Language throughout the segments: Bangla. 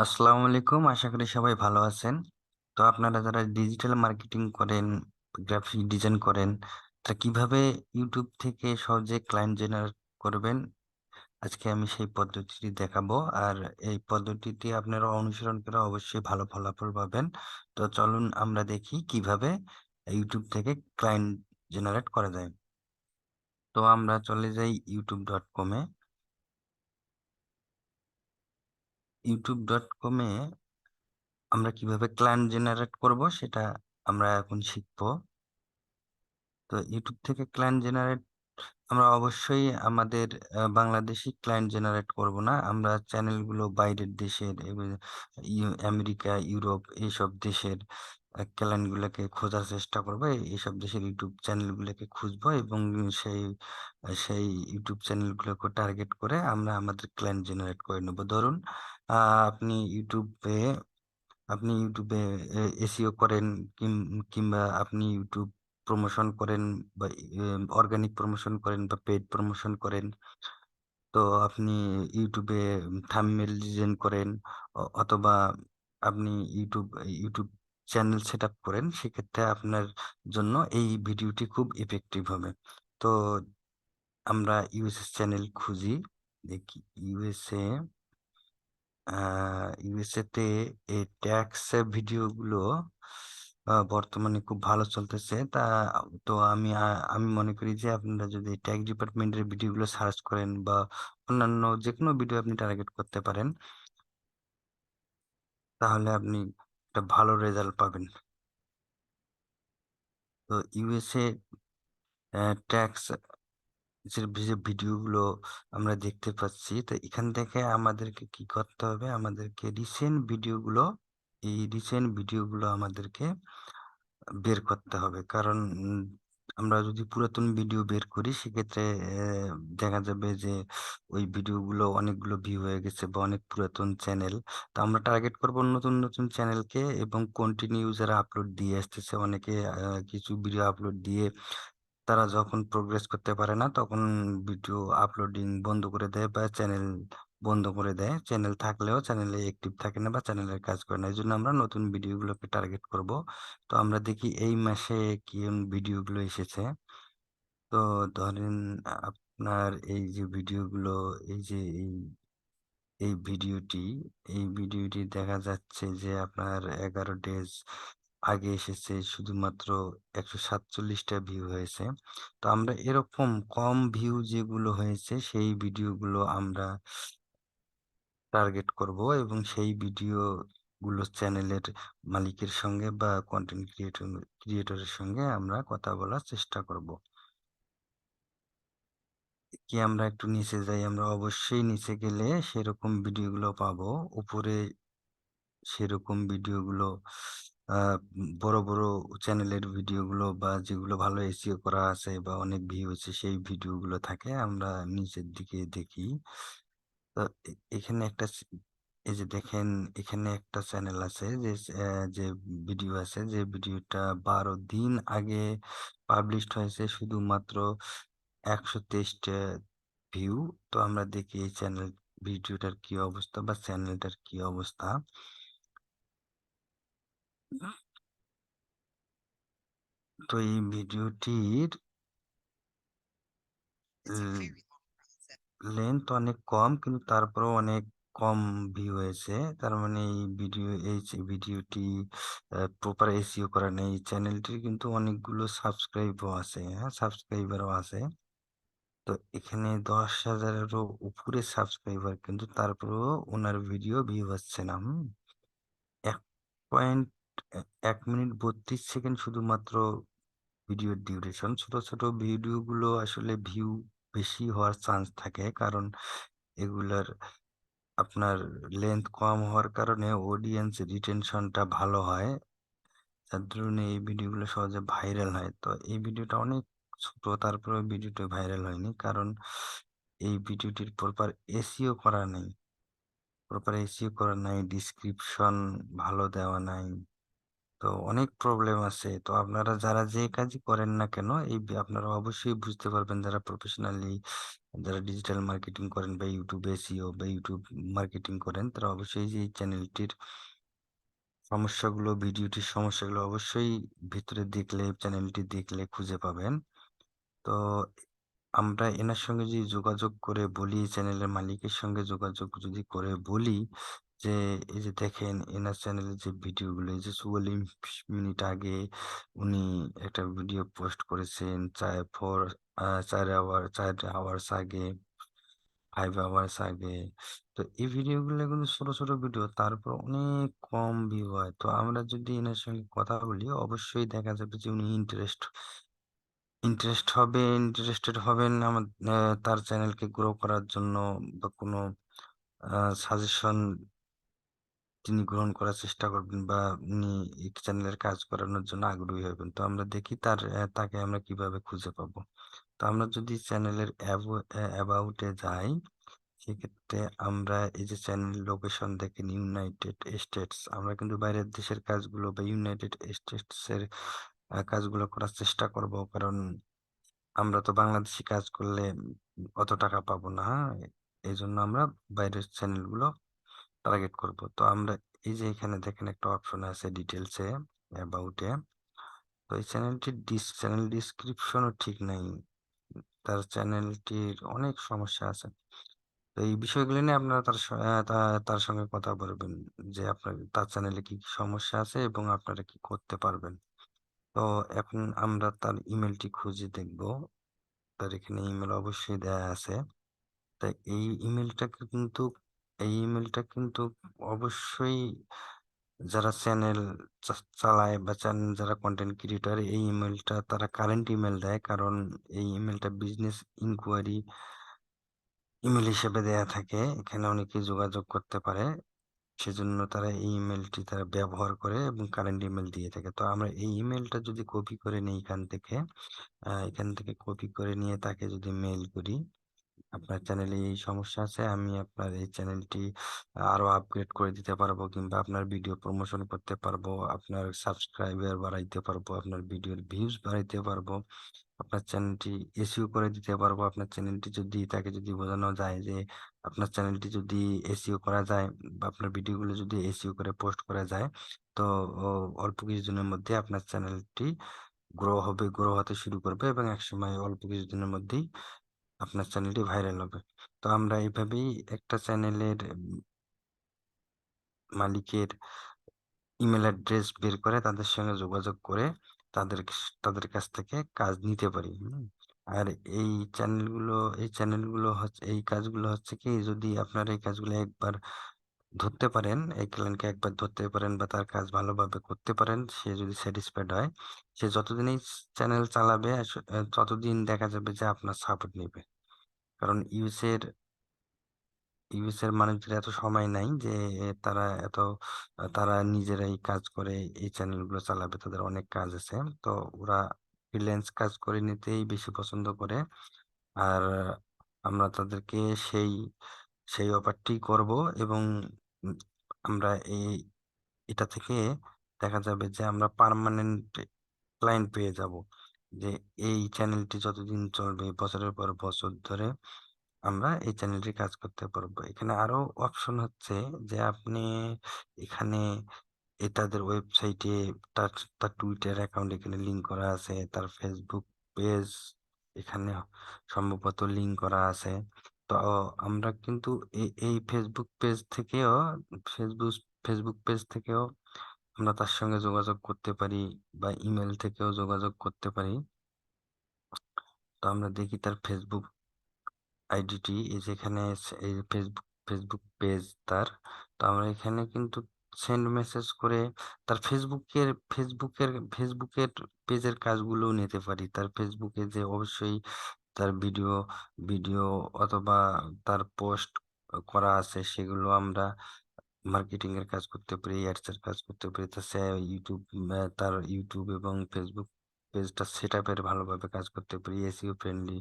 আসসালামু আলাইকুম, আশা করি সবাই ভালো আছেন। তো আপনারা যারা ডিজিটাল মার্কেটিং করেন, গ্রাফিক ডিজাইন করেন, তা কিভাবে ইউটিউব থেকে সহজে ক্লায়েন্ট জেনারেট করবেন, আজকে আমি সেই পদ্ধতিটি দেখাবো। আর এই পদ্ধতিটি আপনারা অনুসরণ করে অবশ্যই ভালো ফলাফল পাবেন। তো চলুন আমরা দেখি কিভাবে ইউটিউব থেকে ক্লায়েন্ট জেনারেট করা যায়। তো আমরা চলে যাই youtube.com-এ। youtube.com-এ আমরা কিভাবে ক্লায়েন্ট জেনারেট করব সেটা আমরা এখন শিখবো। তো ইউটিউব থেকে ক্লায়েন্ট জেনারেট আমরা অবশ্যই আমাদের বাংলাদেশি ক্লায়েন্ট জেনারেট করব না। আমরা চ্যানেলগুলো বাইরের দেশের এবং আমেরিকা, ইউরোপ এইসব দেশের ক্লায়েন্টগুলোকে খোঁজার চেষ্টা করব। এইসব দেশের ইউটিউব চ্যানেলগুলোকে খুঁজবো এবং সেই ইউটিউব চ্যানেলগুলোকে টার্গেট করে আমরা আমাদের ক্লায়েন্ট জেনারেট করে নেব। ধরুন আ আপনি ইউটিউবে আপনি ইউটিউবে এসইও করেন, কিংবা আপনি ইউটিউব প্রমোশন করেন বা অর্গানিক প্রমোশন করেন বা পেইড প্রমোশন করেন। তো আপনি ইউটিউবে থাম্বনেল ডিজাইন করেন, অথবা আপনি ইউটিউব চ্যানেল সেটআপ করেন। সেক্ষেত্রে আপনার জন্য এই ভিডিওটি খুব ইফেক্টিভ হবে। তো আমরা ইউএসএ চ্যানেল খুঁজি, দেখি আ ইউএসএ তে এই ট্যাক্স ভিডিওগুলো বর্তমানে খুব ভালো চলতেছে। তো আমি মনে করি যে আপনারা যদি ট্যাক্স ডিপার্টমেন্টের ভিডিওগুলো সার্চ করেন বা অন্যান্য যেকোনো ভিডিও আপনি টার্গেট করতে পারেন, তাহলে আপনি একটা ভালো রেজাল্ট পাবেন। তো ইউএসএ ট্যাক্স যে ভিডিওগুলো আমরা দেখতে পাচ্ছি, তো এখান থেকে আমাদেরকে কি করতে হবে? আমাদেরকে রিসেন্ট ভিডিওগুলো আমাদেরকে বের করতে হবে। কারণ আমরা যদি পুরাতন ভিডিও বের করি সেক্ষেত্রে দেখা যাবে যে ওই ভিডিওগুলো অনেকগুলো ভিউ হয়ে গেছে বা অনেক পুরাতন চ্যানেল। তো আমরা টার্গেট করব নতুন চ্যানেলকে, এবং কন্টিনিউ যারা আপলোড দিয়ে আসতেছে, অনেকে কিছু ভিডিও আপলোড দিয়ে তারা যখন প্রোগ্রেস করতে পারে না তখন ভিডিও আপলোডিং বন্ধ করে দেয় বা চ্যানেল বন্ধ করে দেয়। চ্যানেল থাকলেও চ্যানেলে অ্যাক্টিভ থাকে না বা চ্যানেলের কাজ করে না। এজন্য আমরা নতুন ভিডিওগুলোকে টার্গেট করব। তো আমরা দেখি এই মাসে কি ভিডিওগুলো এসেছে। তো ধরেন আপনার এই যে ভিডিওগুলো, এই যে এই ভিডিওটি এই ভিডিওটি দেখা যাচ্ছে যে আপনার ১১ ডেজ আগে এসেছে, শুধুমাত্র ১৪৭ টা ভিউ হয়েছে। তো আমরা এরকম কম ভিউ যেগুলো হয়েছে সেই ভিডিওগুলো আমরা টার্গেট করব, এবং সেই ভিডিওগুলো চ্যানেলের মালিকের সঙ্গে বা কন্টেন্ট ক্রিয়েটরের সঙ্গে আমরা কথা বলার চেষ্টা করব। কি আমরা একটু নিচে যাই, আমরা অবশ্যই নিচে গেলে সেরকম ভিডিওগুলো পাবো। উপরে সেরকম ভিডিওগুলো বড় চ্যানেলের ভিডিওগুলো বা যেগুলো ভালো এসইও করা আছে বা অনেক ভিউ হচ্ছে সেই ভিডিওগুলো থাকে। আমরা নিচের দিকে দেখি। তো এখানে এই যে দেখেন, এখানে একটা চ্যানেল আছে যে ভিডিও আছে, যে ভিডিওটা ১২ দিন আগে পাবলিশড হয়েছে, শুধুমাত্র ১২৩ টা ভিউ। তো আমরা দেখি এই ভিডিওটার কি অবস্থা বা চ্যানেলটার কি অবস্থা। তো এই ভিডিওটির লেন্থ অনেক কম, কিন্তু তারপরেও অনেক কম ভিউ হয়েছে। তার মানে এই যে ভিডিওটি প্রপার এসইও করা নেই। এই চ্যানেলটির কিন্তু অনেকগুলো সাবস্ক্রাইবও আছে, হ্যাঁ? সাবস্ক্রাইবারও আছে। তো এখানে ১০,০০০-এরও উপরে সাবস্ক্রাইবার, কিন্তু তারপরেও উনার ভিডিও ভিউ হচ্ছে না। ১ পয়েন্ট ১ মিনিট ৩২ সেকেন্ড শুধুমাত্র ভিডিওর ডিউরেশন। ছোট ভিডিওগুলো আসলে ভিউ বেশি হওয়ার চান্স থাকে। কারণ এগুলার আপনার লেন্থ কম হওয়ার কারণে অডিয়েন্স রিটেনশনটা ভালো হয়। যার দরুন এই ভিডিওগুলো সহজে ভাইরাল হয়। তো এই ভিডিওটা অনেক ছোট, তারপরেও ভিডিওটা ভাইরাল হয়নি। কারণ এই ভিডিওটির প্রপার এসইও করা নেই। ডেসক্রিপশন ভালো দেওয়া নাই। তো অনেক প্রবলেম আছে। তো আপনারা যারা যে কাজই করেন না কেন, আপনারা অবশ্যই বুঝতে পারবেন যারা প্রফেশনালি যারা ডিজিটাল মার্কেটিং করেন বা YouTube SEO বা YouTube মার্কেটিং করেন, তারা অবশ্যই যে এই চ্যানেলটির সমস্যাগুলো, ভিডিওটির সমস্যাগুলো অবশ্যই ভিতরে দেখলে, চ্যানেলটি দেখলে খুঁজে পাবেন। তো আমরা এনার সঙ্গে যদি যোগাযোগ করে বলি, চ্যানেলের মালিকের সঙ্গে যোগাযোগ যদি করে বলি যে, এই যে দেখেন এনার চ্যানেলের যে ভিডিওগুলো, এই যে ৪৪ মিনিট আগে উনি একটা ভিডিও পোস্ট করেছেন, ৪ আওয়ার্স আগে, ৫ আওয়ার্স আগে। তো এই ভিডিওগুলো কিন্তু ছোট, ছোট ভিডিও, তারপর অনেক কম ভিউ হয়। তো আমরা যদি এনার সঙ্গে কথা বলি, অবশ্যই দেখা যাবে যে উনি ইন্টারেস্টেড হবেন তার চ্যানেলকে গ্রো করার জন্য বা কোনো সাজেশন তিনি গ্রহণ করার চেষ্টা করবেন বা উনি এই চ্যানেলের কাজ করানোর জন্য আগ্রহী হবেন। তো আমরা দেখি তাকে আমরা কিভাবে খুঁজে পাবো। তো আমরা যদি চ্যানেলের অ্যাবাউট এ যাই, সেক্ষেত্রে আমরা এই যে চ্যানেল লোকেশন দেখেন ইউনাইটেড স্টেটস, আমরা কিন্তু বাইরের দেশের কাজগুলো বা ইউনাইটেড স্টেটস এর কাজগুলো করার চেষ্টা করব। কারণ আমরা তো বাংলাদেশী কাজ করলে অত টাকা পাবো না, হ্যাঁ? এজন্য আমরা বাইরের চ্যানেলগুলো টার্গেট করব। তো আমরা এই যে এখানে দেখেন একটা অপশন আছে ডিটেইলস এ, অ্যাবাউট এ। তো এই চ্যানেলটির চ্যানেল ডেসক্রিপশনও ঠিক নাই। তার চ্যানেলটির অনেক সমস্যা আছে। তো এই বিষয়গুলো নিয়ে আপনারা তার স তা তার সঙ্গে কথা বলবেন যে তার চ্যানেলে কি, কি সমস্যা আছে এবং আপনারা কি করতে পারবেন। তো এখন আমরা তার ইমেইলটি খুঁজে দেখব। তার এখানে ইমেইল অবশ্যই দেয়া আছে। তাই এই ইমেইলটা কিন্তু অবশ্যই যারা চ্যানেল চালায় বা যারা কনটেন্ট ক্রিয়েটর, এই ইমেইলটা তারা কারেন্ট ইমেইল দেয়। কারণ এই ইমেইলটা বিজনেস ইনকোয়ারি ইমেইল হিসেবে দেয়া থাকে। এখানে অনেকে যোগাযোগ করতে পারে। সেজন্য তারা এই ইমেইলটি তারা ব্যবহার করে এবং কারেন্ট ইমেইল দিয়ে থাকে। তো আমরা এই ইমেইলটা যদি কপি করে নেই এখান থেকে কপি করে নিয়ে তাকে যদি মেইল করি, আপনার চ্যানেলে এই সমস্যা আছে। আমি আপনার এই চ্যানেলটি আরো আপগ্রেড করে দিতে পারবো কিংবা আপনার ভিডিও প্রমোশন করতে পারবো, আপনার সাবস্ক্রাইবার বাড়াইতে পারবো, আপনার ভিডিওর ভিউজ বাড়াইতে পারবো, আপনার চ্যানেলটি এসইও করে দিতে পারবো। আপনার চ্যানেলটি যদি তাকে যদি বোঝানো যায় যে আপনার চ্যানেলটি যদি এসইও করা যায় বা আপনার ভিডিওগুলো যদি এসইও করে পোস্ট করা যায়, তো অল্প কিছুদিনের মধ্যে আপনার চ্যানেলটি গ্রো হতে শুরু করবে এবং একসময় অল্প কিছুদিনের মধ্যেই আপনার চ্যানেলটি ভাইরাল হবে। তো আমরা এভাবেই একটা চ্যানেলের মালিকের ইমেল অ্যাড্রেস বের করে তাদের সঙ্গে যোগাযোগ করে তাদের কাছ থেকে কাজ নিতে পারি। হুম? আর এই এই কাজগুলো হচ্ছে কি, যদি আপনারা এই কাজগুলো একবার ধরতে পারেন, এই ক্লায়েন্টকে একবার ধরতে পারেন বা তার কাজ ভালোভাবে করতে পারেন, সে যদি স্যাটিসফাইড হয়, সে যতদিন এই চ্যানেল চালাবে ততদিন দেখা যাবে যে আপনার সাপোর্ট নিবে। কারণ ইউএস এর মানুষদের এত সময় নাই যে তারা নিজেরাই কাজ করে এই চ্যানেলগুলো চালাবে। তাদের অনেক কাজ আছে। তো ওরা ফ্রিল্যান্স কাজ করে নিতেই বেশি পছন্দ করে। আর আমরা তাদেরকে সেই সেই অফারটি করব এবং উম আমরা এটা থেকে দেখা যাবে যে আমরা পার্মানেন্ট ক্লায়েন্ট পেয়ে যাব। যে এই চ্যানেলটি যতদিন চলবে, বছরের পর বছর ধরে আমরা এই চ্যানেলটি কাজ করতে পারবো। এখানে আরো অপশন হচ্ছে যে আপনি এখানে তাদের ওয়েবসাইটে তার তার টুইটার অ্যাকাউন্ট এখানে লিঙ্ক করা আছে, তার ফেসবুক পেজ এখানে সম্ভবত লিঙ্ক করা আছে। তো আমরা কিন্তু এই ফেসবুক ফেসবুক পেজ থেকেও আমরা তার সঙ্গে যোগাযোগ করতে পারি বা ইমেল থেকেও যোগাযোগ করতে পারি। তো আমরা দেখি তার ফেসবুক আইডিটি, এই যেখানে এই ফেসবুক পেজ তার। তো আমরা এখানে কিন্তু সেন্ড মেসেজ করে তার ফেসবুকের পেজের কাজগুলোও নিতে পারি। তার ফেসবুকে যে অবশ্যই তার ভিডিও অথবা তার পোস্ট করা আছে, সেগুলো আমরা মার্কেটিং এর কাজ করতে পারি, অ্যাডস এর কাজ করতে পারি। তার ইউটিউব এবং ফেসবুক পেজটা সেটআপের ভালোভাবে কাজ করতে পারি। এসইও ফ্রেন্ডলি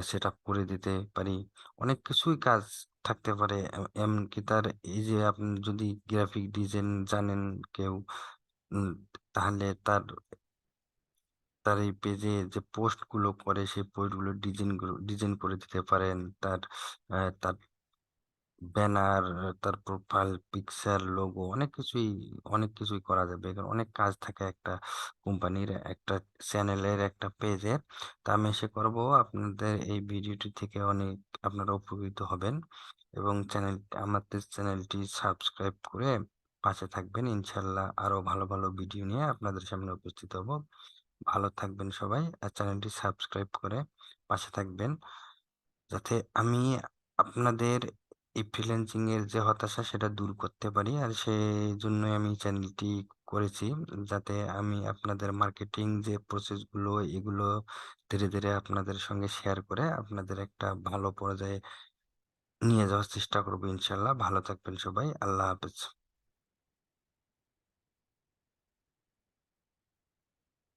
সেটআপ করে দিতে পারি। অনেক কিছুই কাজ থাকতে পারে। এমনকি তার এই যে আপনি যদি গ্রাফিক ডিজাইন জানেন কেউ, উম তাহলে তার এই পেজে যে পোস্ট গুলো করে সেই পোস্ট গুলো ডিজাইন করে দিতে পারেন। তার ব্যানার, তার প্রোফাইল পিকচার, লোগো অনেক কিছুই করা যাবে। এখানে অনেক কাজ থাকে একটা কোম্পানির, একটা চ্যানেলের, একটা পেজের। তা আমি আশা করব আপনাদের এই ভিডিওটি থেকে অনেক আপনারা উপকৃত হবেন এবং আমাদের চ্যানেলটি সাবস্ক্রাইব করে পাশে থাকবেন। ইনশাআল্লাহ আরো ভালো, ভালো ভিডিও নিয়ে আপনাদের সামনে উপস্থিত হব। ভালো থাকবেন সবাই। আর চ্যানেলটি সাবস্ক্রাইব করে পাশে থাকবেন। যাতে আমি আপনাদের এই ফ্রিল্যান্সিং এর যে হতাশা সেটা দূর করতে পারি। আর সেজন্যই আমি চ্যানেলটি করেছি। যাতে আমি আপনাদের মার্কেটিং যে প্রসেস গুলো এগুলো ধীরে, ধীরে আপনাদের সঙ্গে শেয়ার করে আপনাদের একটা ভালো পর্যায়ে নিয়ে যাওয়ার চেষ্টা করব ইনশাআল্লাহ। ভালো থাকবেন সবাই। আল্লাহ হাফেজ।